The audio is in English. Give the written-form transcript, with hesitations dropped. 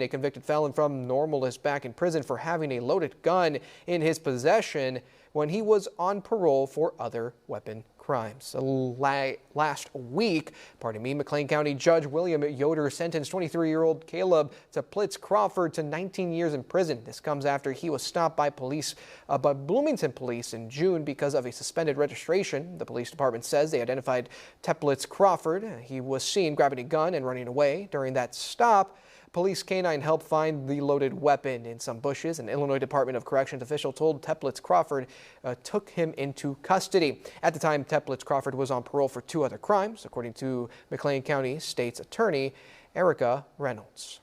A convicted felon from Normal is back in prison for having a loaded gun in his possession when he was on parole for other weapon crimes. Last week, McLean County Judge William Yoder sentenced 23-year-old Caleb Teplitz Crawford to 19 years in prison. This comes after he was stopped by Bloomington police in June because of a suspended registration. The police department says they identified Teplitz Crawford. He was seen grabbing a gun and running away. During that stop, police canine helped find the loaded weapon in some bushes. An Illinois Department of Corrections official told Teplitz Crawford took him into custody. At the time, Teplitz Crawford was on parole for 2 other crimes, according to McLean County State's Attorney Erica Reynolds.